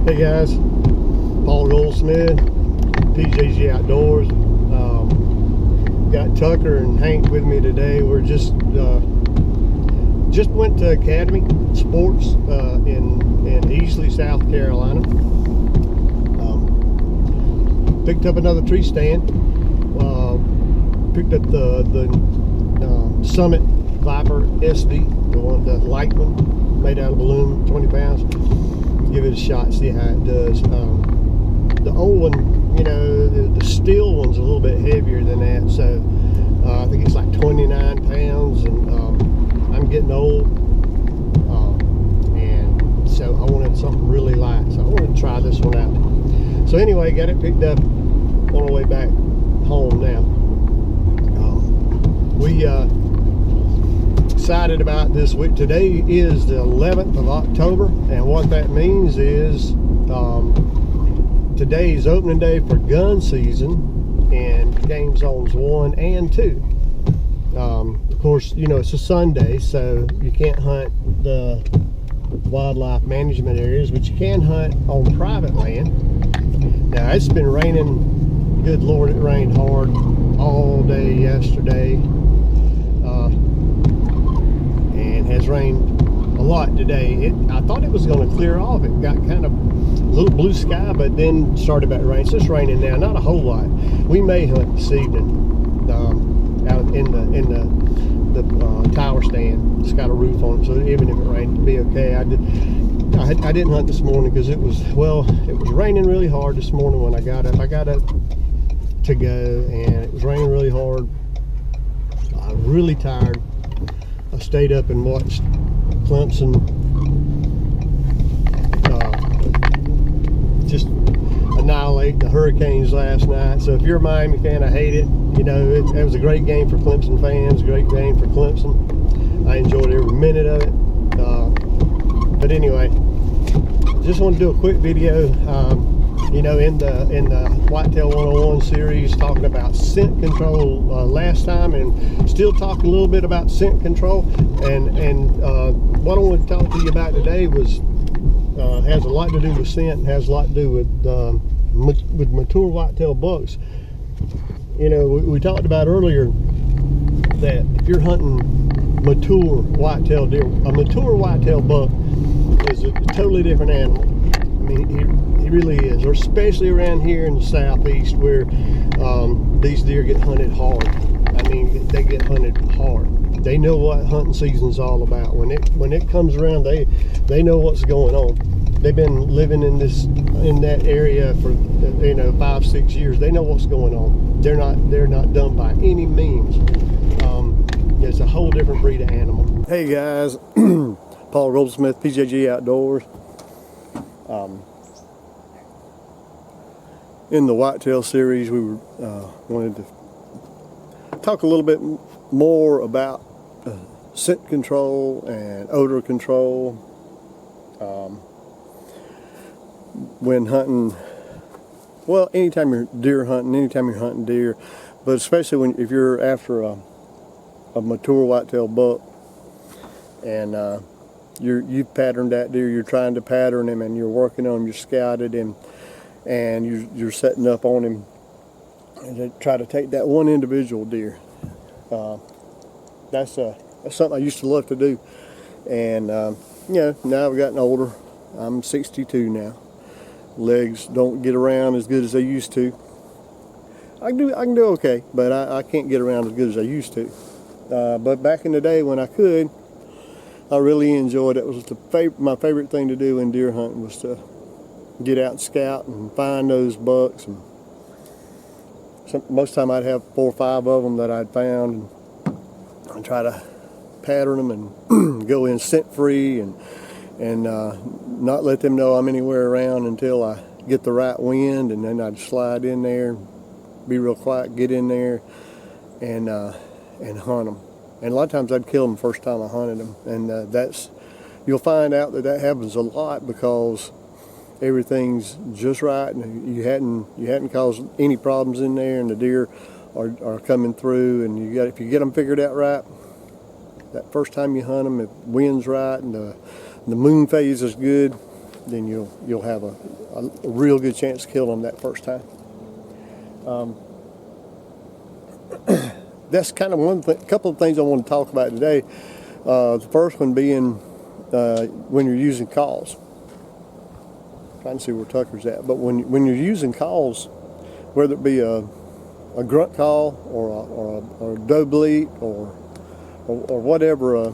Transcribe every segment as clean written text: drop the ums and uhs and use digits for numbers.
Hey guys, Paul Goldsmith, PJG Outdoors. Got Tucker and Hank with me today. We're just went to Academy Sports in Easley, South Carolina. Picked up another tree stand. Picked up the Summit Viper SD, the light one, made out of aluminum, 20 pounds. Give it a shot, see how it does. The old one, you know, the steel one's a little bit heavier than that, so I think it's like 29 pounds, and I'm getting old, and so I wanted something really light, so I wanted to try this one out. So anyway, got it picked up on our way back home now. We excited about this week. Today is the 11th of October, and what that means is today is opening day for gun season in game zones 1 and 2. Of course, you know, it's a Sunday, so you can't hunt the wildlife management areas, but you can hunt on private land. Now, it's been raining, good Lord, it rained hard all day yesterday. And has rained a lot today. I thought it was going to clear off. It got kind of a little blue sky, but then started back to rain. It's just raining now, not a whole lot. We may hunt this evening out in the tower stand. It's got a roof on it, so even if it rained, it'd be okay. I didn't hunt this morning because it was raining really hard this morning when I got up. I got up to go, and it was raining really hard. I was really tired. I stayed up and watched Clemson just annihilate the Hurricanes last night. So if you're a Miami fan, I hate it. You know, it was a great game for Clemson fans, great game for Clemson. I enjoyed every minute of it. But anyway, just want to do a quick video. You know, in the Whitetail 101 series, talking about scent control last time, and still talking a little bit about scent control. And what I want to talk to you about today was has a lot to do with scent, has a lot to do with mature whitetail bucks. You know, we talked about earlier that if you're hunting mature whitetail deer, a mature whitetail buck is a totally different animal. I mean, he really is, or especially around here in the southeast where these deer get hunted hard. I mean, they get hunted hard. They know what hunting season's all about. When it comes around, they know what's going on. They've been living in that area for 5-6 years. They know what's going on. They're not dumb by any means. It's a whole different breed of animal. Hey guys, Paul Goldsmith, PJG Outdoors. In the whitetail series, we wanted to talk a little bit more about scent control and odor control when hunting. Well, anytime you're deer hunting, anytime you're hunting deer, but especially if you're after a mature whitetail buck, and you've patterned that deer, you're trying to pattern him, and you're working on him, you scouted him, and you're setting up on him and try to take that one individual deer. That's something I used to love to do, and you know, now I've gotten older. I'm 62 now. Legs don't get around as good as they used to. I can do okay, but I can't get around as good as I used to. But back in the day when I could, I really enjoyed it. It was my favorite thing to do in deer hunting was to get out and scout and find those bucks. And most of the time I'd have 4 or 5 of them that I'd found, and try to pattern them and go in scent free and not let them know I'm anywhere around until I get the right wind, and then I'd slide in there, be real quiet, get in there, and hunt them. And a lot of times I'd kill them the first time I hunted them, and you'll find out that happens a lot because everything's just right, and you hadn't caused any problems in there, and the deer are coming through, and if you get them figured out right, that first time you hunt them, if the wind's right and the moon phase is good, then you'll have a real good chance to kill them that first time. That's kind of couple of things I want to talk about today. The first one being when you're using calls. Trying to see where Tucker's at, but when you're using calls, whether it be a grunt call or a doe bleat or whatever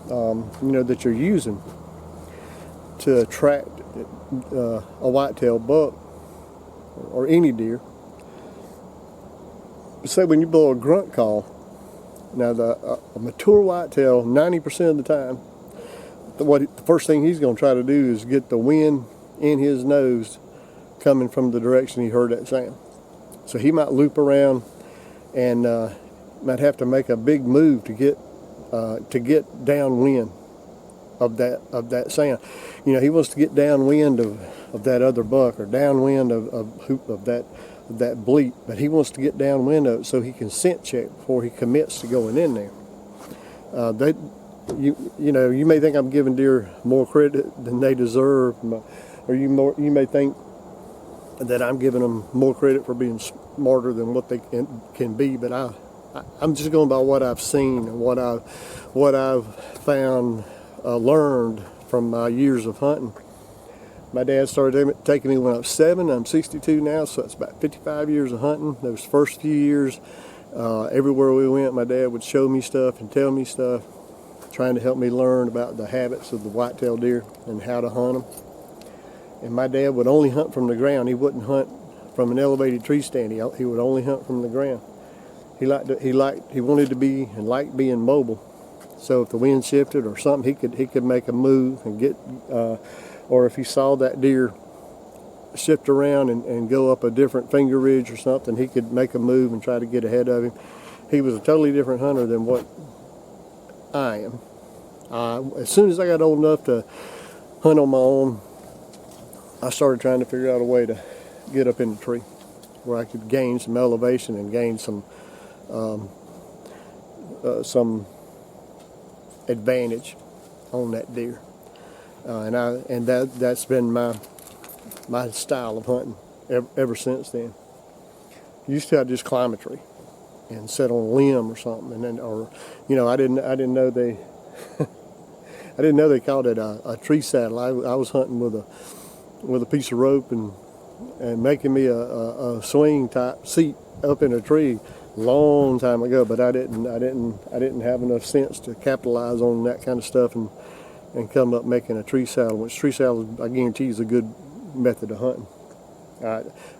that you're using to attract a whitetail buck or any deer. Say when you blow a grunt call, now a mature whitetail 90% of the time, the first thing he's going to try to do is get the wind in his nose coming from the direction he heard that sound. So he might loop around and might have to make a big move to get downwind of that sound. He wants to get downwind of that other buck or downwind of that bleat, but he wants to get downwind of it so he can scent check before he commits to going in there. You may think I'm giving deer more credit than they deserve, or you may think that I'm giving them more credit for being smarter than what they can be, but I'm just going by what I've seen and what I've found, learned from my years of hunting. My dad started taking me when I was 7. I'm 62 now, so it's about 55 years of hunting. Those first few years, everywhere we went, my dad would show me stuff and tell me stuff, trying to help me learn about the habits of the whitetail deer and how to hunt them. And my dad would only hunt from the ground. He wouldn't hunt from an elevated tree stand. He would only hunt from the ground. He wanted to be and liked being mobile. So if the wind shifted or something, he could make a move and get. Or if he saw that deer shift around and go up a different finger ridge or something, he could make a move and try to get ahead of him. He was a totally different hunter than what I am. As soon as I got old enough to hunt on my own, I started trying to figure out a way to get up in the tree where I could gain some elevation and gain some advantage on that deer. And that's been my style of hunting ever since then. Used to, I'd just climb a tree and sit on a limb or something, and then, I didn't know they I didn't know they called it a tree saddle. I was hunting with a piece of rope and making me a swing type seat up in a tree long time ago, but I didn't have enough sense to capitalize on that kind of stuff and come up making a tree saddle, which tree saddle, I guarantee, is a good method of hunting.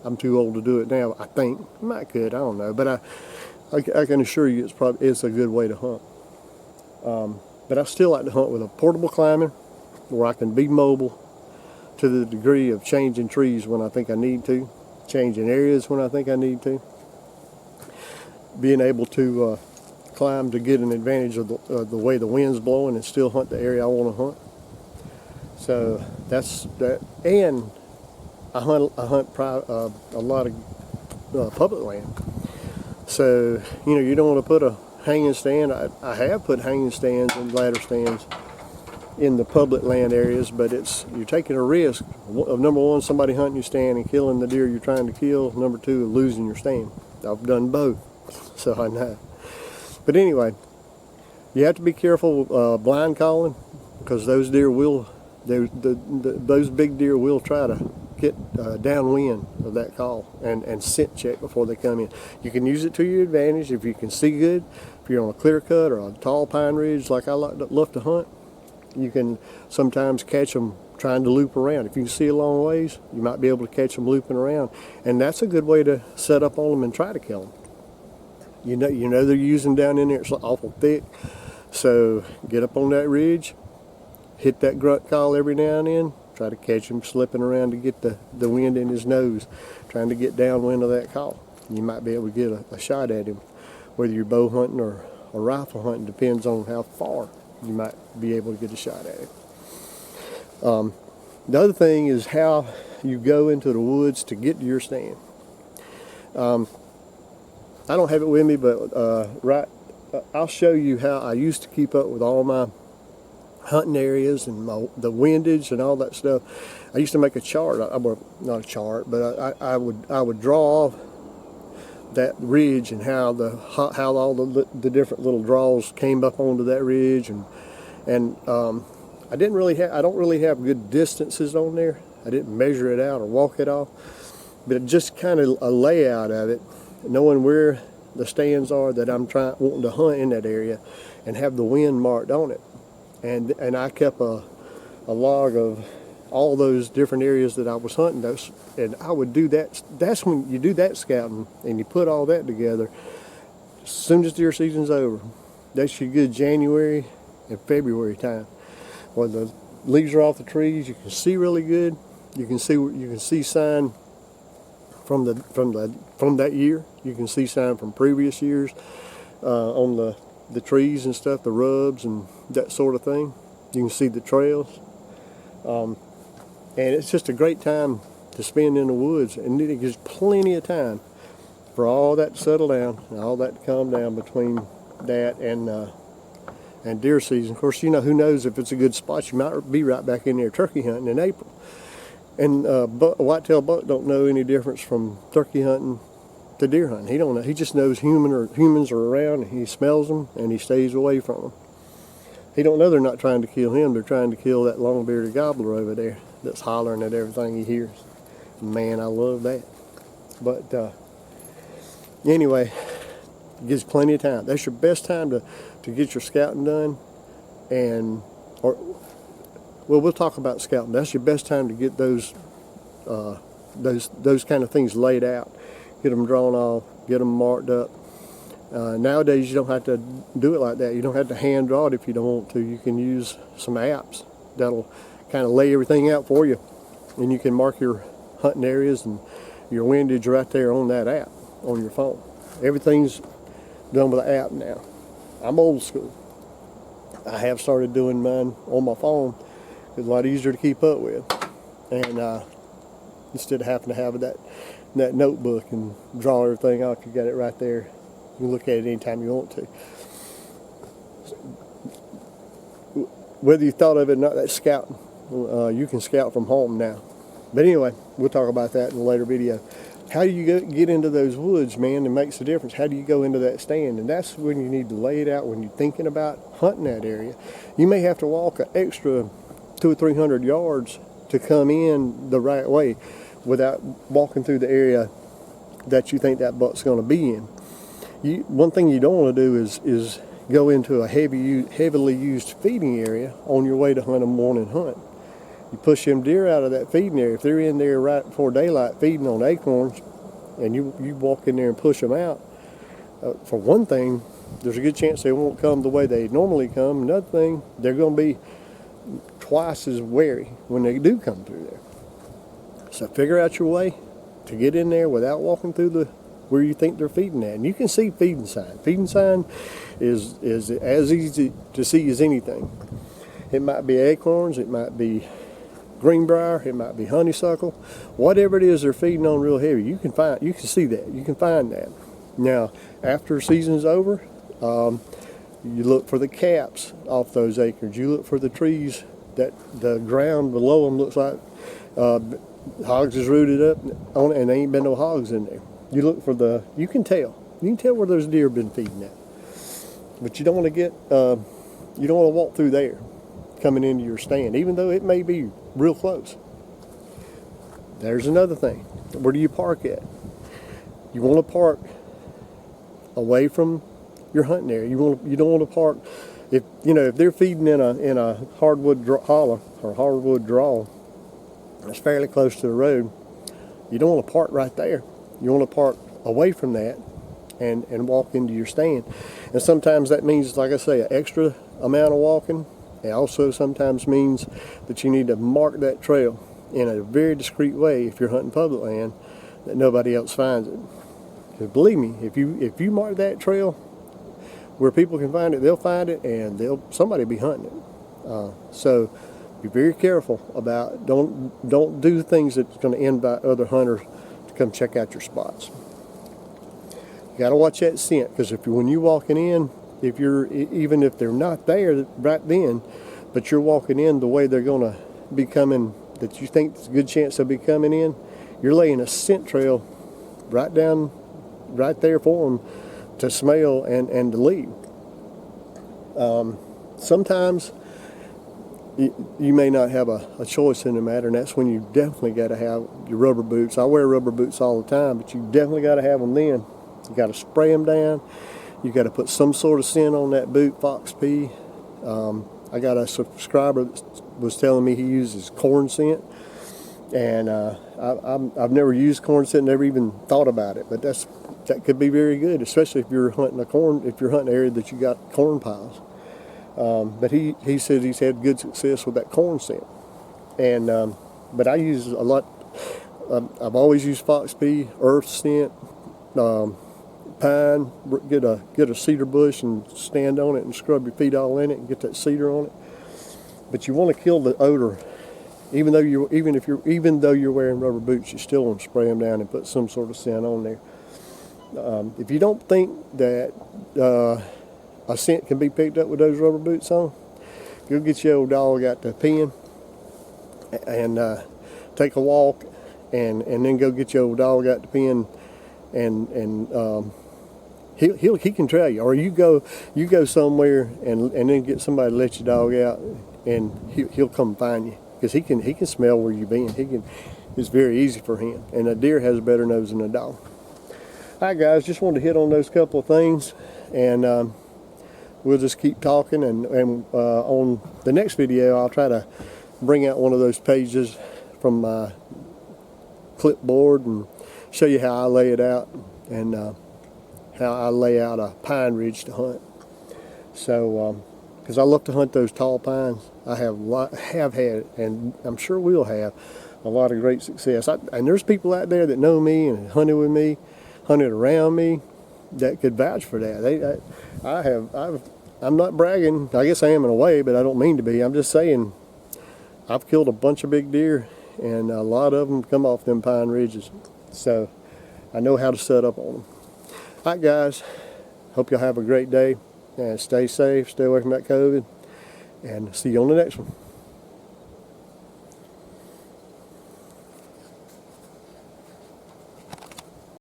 I'm too old to do it now, I think. I might could, I don't know, but I can assure you it's a good way to hunt. But I still like to hunt with a portable climber where I can be mobile to the degree of changing trees when I think I need to, changing areas when I think I need to, being able to climb to get an advantage of the way the wind's blowing and still hunt the area I want to hunt. So that's that. And I hunt a lot of public land. So you don't want to put a hanging stand. I have put hanging stands and ladder stands in the public land areas, but you're taking a risk of, number one, somebody hunting your stand and killing the deer you're trying to kill. Number two, losing your stand. I've done both, so I know. But anyway, you have to be careful blind calling, because those deer those big deer will try to get downwind of that call and scent check before they come in. You can use it to your advantage if you can see good. If you're on a clear cut or a tall pine ridge like I love to hunt, you can sometimes catch them trying to loop around. If you can see a long ways, you might be able to catch them looping around, and that's a good way to set up on them and try to kill them. You know they're using down in there, it's awful thick, so get up on that ridge, hit that grunt call every now and then, try to catch him slipping around to get the wind in his nose, trying to get downwind of that call. You might be able to get a shot at him, whether you're bow hunting or rifle hunting, depends on how far you might be able to get a shot at him. The other thing is how you go into the woods to get to your stand. I don't have it with me, but I'll show you how I used to keep up with all my hunting areas and the windage and all that stuff. I used to make a chart. Well, not a chart, but I would draw off that ridge and how all the different little draws came up onto that ridge, and I don't really have good distances on there. I didn't measure it out or walk it off, but just kind of a layout of it, knowing where the stands are that I'm wanting to hunt in that area, and have the wind marked on it. And I kept a log of all those different areas that I was hunting those, and I would do that. That's when you do that scouting and you put all that together. As soon as deer season's over, that's your good January and February time, when the leaves are off the trees. You can see really good. You can see sign from that year. You can see sign from previous years on the trees and stuff, the rubs and that sort of thing. You can see the trails. And it's just a great time to spend in the woods, and it gives plenty of time for all that to settle down and all that to calm down between that and deer season. Of course, who knows if it's a good spot. You might be right back in there turkey hunting in April. And whitetail buck don't know any difference from turkey hunting to deer hunting. He don't know. He just knows humans are around, and he smells them and he stays away from them. He don't know they're not trying to kill him. They're trying to kill that long-bearded gobbler over there that's hollering at everything he hears. Man, I love that. But anyway, it gives plenty of time. That's your best time to get your scouting done. We'll talk about scouting. That's your best time to get those kind of things laid out. Get them drawn off, get them marked up. Nowadays, you don't have to do it like that. You don't have to hand draw it if you don't want to. You can use some apps that'll kind of lay everything out for you, and you can mark your hunting areas and your windage right there on that app on your phone. Everything's done with an app now. I'm old school. I have started doing mine on my phone. It's a lot easier to keep up with, and instead of having to have that notebook and draw everything out, you got it right there. You can look at it anytime you want to. Whether you thought of it or not, that's scouting. You can scout from home now. But anyway, we'll talk about that in a later video. How do you get into those woods, man? It makes a difference. How do you go into that stand? And that's when you need to lay it out when you're thinking about hunting that area. You may have to walk an extra 200 or 300 yards to come in the right way without walking through the area that you think that buck's going to be in. One thing you don't want to do is go into a heavily used feeding area on your way to hunt a morning hunt. You push them deer out of that feeding area. If they're in there right before daylight feeding on acorns, and you walk in there and push them out, for one thing, there's a good chance they won't come the way they normally come. Another thing, they're going to be twice as wary when they do come through there. So figure out your way to get in there without walking through where you think they're feeding at. And you can see feeding sign. Feeding sign is as easy to see as anything. It might be acorns, it might be greenbrier, it might be honeysuckle. Whatever it is they're feeding on real heavy, you can see that. You can find that. Now, after season's over, you look for the caps off those acres. You look for the trees that the ground below them looks like hogs is rooted up on it, and there ain't been no hogs in there. You look for you can tell where those deer have been feeding at. But you don't want to you don't want to walk through there coming into your stand, even though it may be real close. There's another thing. Where do you park at? You want to park away from your hunting area. You don't want to park if they're feeding in a hardwood hollow or hardwood draw that's fairly close to the road. You don't want to park right there. You want to park away from that and walk into your stand. And sometimes that means, like I say, an extra amount of walking. It also sometimes means that you need to mark that trail in a very discreet way if you're hunting public land, that nobody else finds it. Because believe me, if you mark that trail where people can find it, they'll find it, and somebody be hunting it. So be very careful about don't do things that's going to invite other hunters to come check out your spots. You got to watch that scent, because when you walking in, even if they're not there right then, but you're walking in the way they're going to be coming, that you think there's a good chance they'll be coming in, you're laying a scent trail right there for them to smell and to leave. Sometimes you may not have a choice in the matter, and that's when you definitely got to have your rubber boots. I wear rubber boots all the time, but you definitely got to have them then. You got to spray them down. You got to put some sort of scent on that boot, Fox P. I got a subscriber that was telling me he uses corn scent, and I've never used corn scent, never even thought about it, but that could be very good, especially if you're hunting an area that you got corn piles. But he said he's had good success with that corn scent, and but I use a lot. I've always used Fox P, earth scent, pine. Get a cedar bush and stand on it and scrub your feet all in it and get that cedar on it. But you want to kill the odor, even though you're wearing rubber boots, you still want to spray them down and put some sort of scent on there. If you don't think that a scent can be picked up with those rubber boots on, go get your old dog out the pen and take a walk, and then go get your old dog out the pen, and he can trail you. Or you go somewhere and then get somebody to let your dog out, and he'll come find you, because he can smell where you've been. It's very easy for him, and a deer has a better nose than a dog. All right, guys, just wanted to hit on those couple of things, and we'll just keep talking, and on the next video I'll try to bring out one of those pages from my clipboard and show you how I lay it out, and how I lay out a pine ridge to hunt. So because I love to hunt those tall pines, I have had, and I'm sure will have, a lot of great success. And there's people out there that know me and hunted with me, hunted around me, that could vouch for that. I'm not bragging. I guess I am in a way, but I don't mean to be. I'm just saying I've killed a bunch of big deer, and a lot of them come off them pine ridges. So I know how to set up on them. All right, guys. Hope y'all have a great day, and stay safe, stay away from that COVID, and see you on the next one.